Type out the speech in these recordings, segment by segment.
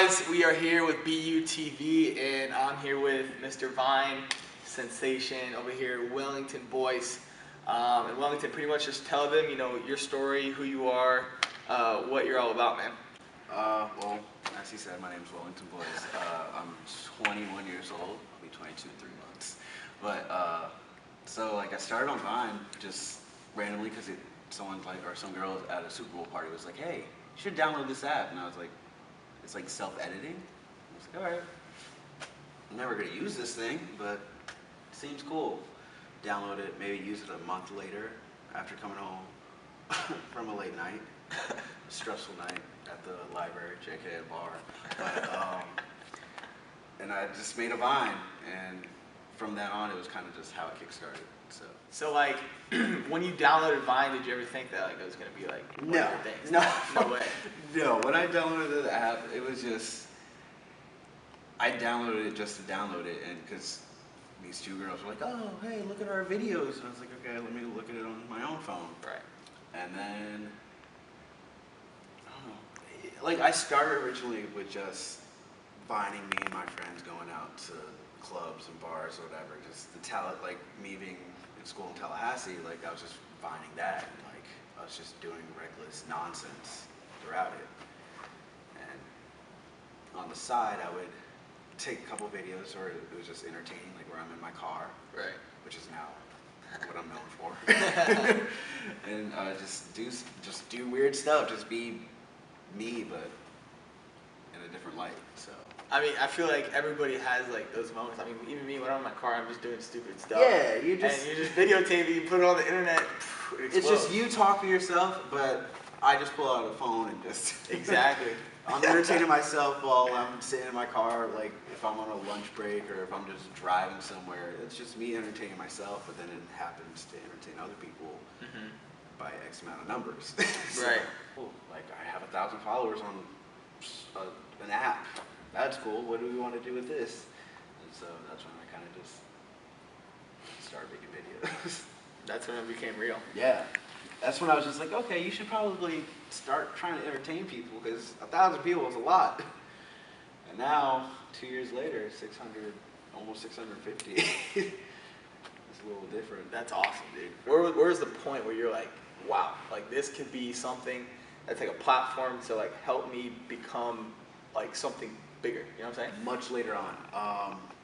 guys? We are here with BeYOU TV, and I'm here with Mr. Vine Sensation over here, Wellington Boyce. And Wellington, pretty much just tell them, your story, who you are, what you're all about, man. Well, as he said, my name is Wellington Boyce. I'm 21 years old. I'll be 22 in 3 months. But so I started on Vine just randomly because some girl at a Super Bowl party was like, "Hey, you should download this app," and I was like, "It's like self-editing." I was like, "All right, I'm never gonna use this thing, but it seems cool." Download it, maybe use it a month later after coming home from a late night, a stressful night at the library, JK a bar. But, and I just made a Vine, and from then on, it was kind of just how it kickstarted. So like, when you downloaded Vine, did you ever think that like it was gonna be like one No, of your things? no, No way. No. When I downloaded the app, it was just I downloaded it just to download it, and because these two girls were like, "Oh, hey, look at our videos," and I was like, "Okay, let me look at it on my own phone." Right. And then I don't know. Like I started originally with just finding me and my friends going out to clubs and bars or whatever. Just the talent, like me being in school in Tallahassee, like I was just finding that, and like I was just doing reckless nonsense throughout it. And on the side, I would take a couple videos, or it was just entertaining, like where I'm in my car, Right. which is now what I'm known for. And just do weird stuff, just be me, but in a different light. So. I mean, I feel like everybody has like those moments. I mean, even me, when I'm in my car, I'm just doing stupid stuff. Yeah, and you just videotape it, you put it on the internet. It it's just you talking to yourself, but I just pull out a phone and just exactly. I'm entertaining myself while I'm sitting in my car, like if I'm on a lunch break or if I'm just driving somewhere. It's just me entertaining myself, but then it happens to entertain other people by X amount of numbers. So, right. Cool. Like I have 1,000 followers on an app. That's cool. What do we want to do with this? And so that's when I kind of just started making videos. That's when it became real. Yeah. That's when I was just like, okay, you should probably start trying to entertain people, because 1,000 people is a lot. And now, 2 years later, 600, almost 650. It's a little different. That's awesome, dude. Where's the point where you're like, wow, like this could be something that's like a platform to like help me become like something bigger, you know what I'm saying? Much later on,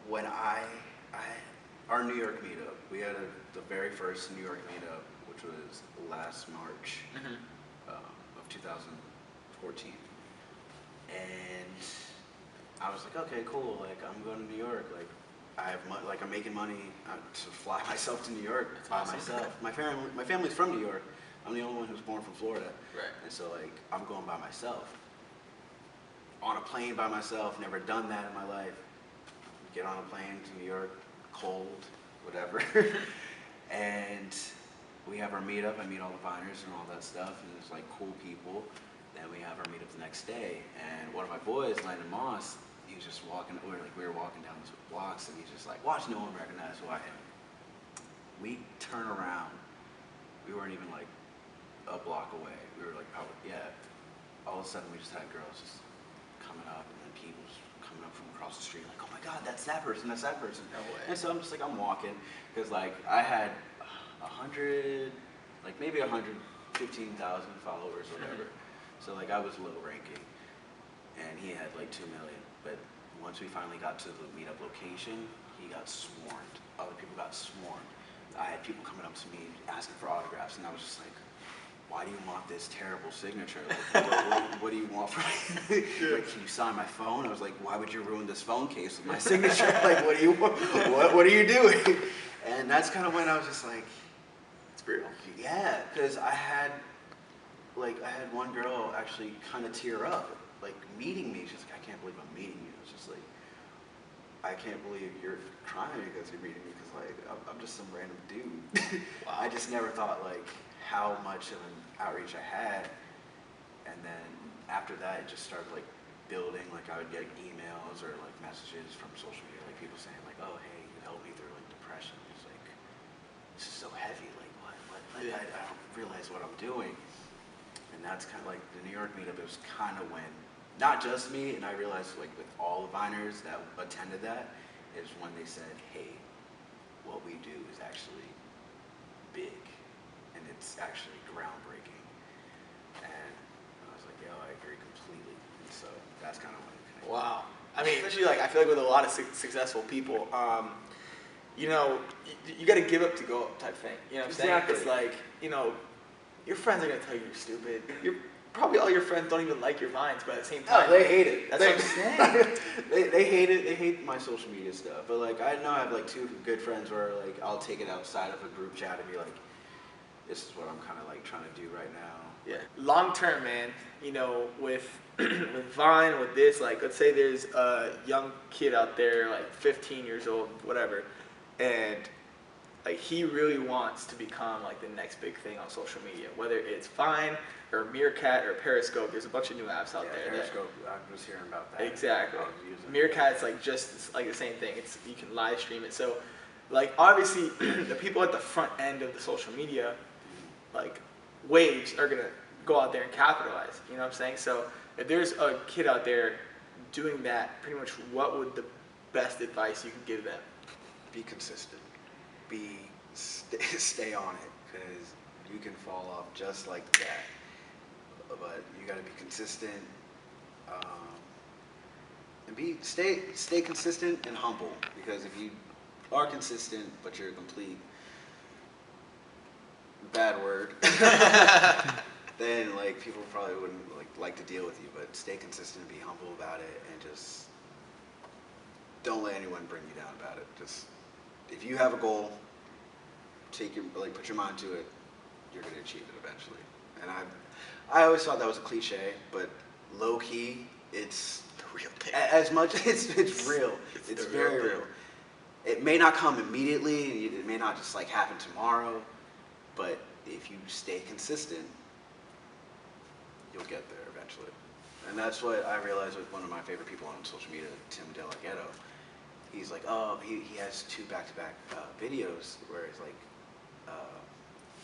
when our New York meetup, we had the very first New York meetup, which was last March of 2014. And I was like, okay, cool, like I'm going to New York, like I have like I'm making money to fly myself to New York by myself. My family's from New York. I'm the only one who's born from Florida. Right. And so like I'm going by myself. On a plane by myself, never done that in my life. Get on a plane to New York, cold, whatever. And we have our meetup. I meet all the Viners and all that stuff, and it's like cool people. Then we have our meetup the next day, and one of my boys, Landon Moss, he was just walking. We were walking down these blocks, and he's just like, "Watch, no one recognizes who I am." We turn around. We weren't even like a block away. We were like probably All of a sudden, we just had girls just coming up, and then people just coming up from across the street, like, "Oh my God, that's that person, that's that person." No way. And so I'm just like, I'm walking, because like I had 115,000 followers or whatever. So like I was low ranking, and he had like 2 million. But once we finally got to the meetup location, he got swarmed. Other people got swarmed. I had people coming up to me asking for autographs, and I was just like, why do you want this terrible signature? Like, what do you want from me? Like, can you sign my phone? I was like, why would you ruin this phone case with my signature? Like, what do you want? What are you doing? And that's kind of when I was just like, It's real. yeah, because I had one girl actually kind of tear up, like meeting me. She's like, I can't believe I'm meeting you. It's just like, I can't believe you're crying because you're meeting me, because like I'm just some random dude. Wow. I just never thought like how much of an outreach I had. And then after that, it just started like building. Like I would get emails or like messages from social media, like people saying like, oh hey, you helped me through like depression. It's like, this is so heavy, like what? Like, I don't realize what I'm doing. And that's kind of like the New York meetup. It was kind of when not just me, and I realized like with all the Viners that attended that, is when they said, hey, what we do is actually big, and it's actually groundbreaking. And I was like, yo, I agree completely. And so that's kind of when it connected. Wow. I mean, especially like I feel like with a lot of successful people, you know, you got to give up to go up type thing. You know what I'm saying? Exactly. It's like, you know, your friends are gonna tell you you're stupid. You're probably all your friends don't even like your vines, but at the same time, No, they hate it. That's what I'm saying. they hate it. They hate my social media stuff. But like, I know I have like 2 good friends where like I'll take it outside of a group chat and be like, this is what I'm kind of like trying to do right now. Yeah. Long term, man. You know, with with Vine, with this, like, let's say there's a young kid out there, like 15 years old, whatever, and like he really wants to become like the next big thing on social media, whether it's Vine or Meerkat or Periscope. There's a bunch of new apps out there. Periscope. I was hearing about that. Exactly. I was using Meerkat's like just like the same thing. It's you can live stream it. So, like obviously, the people at the front end of the social media, like waves, are gonna go out there and capitalize. You know what I'm saying? So if there's a kid out there doing that, pretty much, what would the best advice you could give them? Be consistent. Stay on it, because you can fall off just like that. But you got to be consistent, and stay consistent and humble. Because if you are consistent but you're a complete bad word, then like people probably wouldn't like to deal with you. But stay consistent, be humble about it, and just don't let anyone bring you down about it. Just if you have a goal, put your mind to it, you're gonna achieve it eventually. And I always thought that was a cliche, but low key, it's The real thing. as much it's real. It's the very real thing. real. It may not come immediately. It may not just like happen tomorrow, but if you stay consistent, you'll get there eventually. And that's what I realized with one of my favorite people on social media, Tim Delgado. He's like, oh, he has 2 back-to-back videos where it's like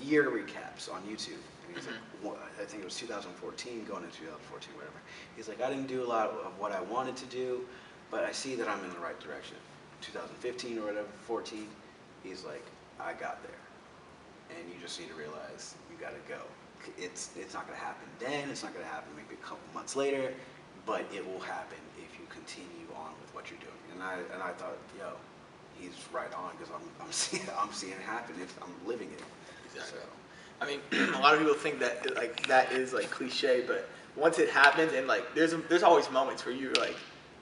year recaps on YouTube. And he's like, I think it was 2014, going into 2014, whatever. He's like, I didn't do a lot of what I wanted to do, but I see that I'm in the right direction. 2015 or whatever, 14, he's like, I got there. And you just need to realize you got to go. It's not going to happen then. It's not going to happen maybe a couple months later, but it will happen if you continue on with what you're doing. And I thought, yo, he's right on, because I'm seeing it happen. I'm living it. Exactly. So, I mean, a lot of people think that like that is like cliche, but once it happens, and like there's always moments where you're like,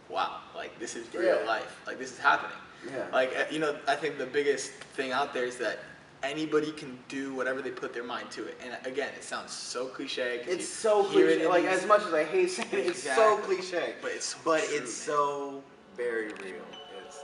wow, like this is real Yeah. life, like this is happening. Yeah. Like you know, I think the biggest thing out there is that anybody can do whatever they put their mind to it. And again, it sounds so cliche. 'Cause it's you so hear it cliche. in Like, these- as much as I hate saying it, it's so Exactly. cliche. But it's so But true, it's man. so very real. It's